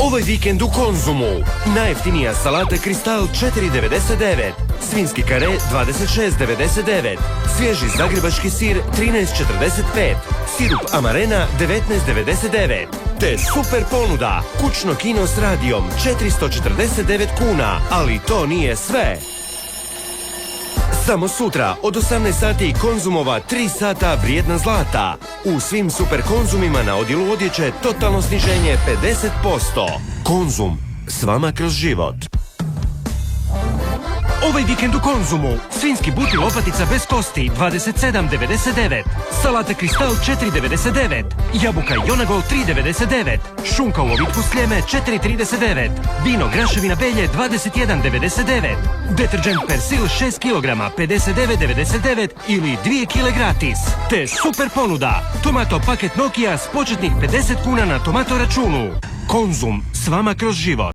Ovaj vikend u Konzumu. Najjeftinija salata Kristal 4,99. Svinski kare 26,99. Svježi zagrebački sir 13,45. Sirup Amarena 19,99. Te super ponuda. Kućno kino s radijom 449 kuna. Ali to nije sve. Samo sutra od 18 sati Konzumova 3 sata vrijedna zlata. U svim super Konzumima na odjelu odjeće totalno sniženje 50%. Konzum, s vama kroz život. Ovaj vikend u Konzumu. Svinski buti lopatica bez kosti 27,99. Salata Kristal 4,99. Jabuka Jonagol 3,99. Šunka u ovitku sljeme 4,39. Vino Graševina Belje 21,99. Deterđent Persil 6 kg 59,99 ili 2 kg gratis. Te super ponuda. Tomato paket Nokia s početnih 50 kuna na tomato računu. Konzum, s vama kroz život.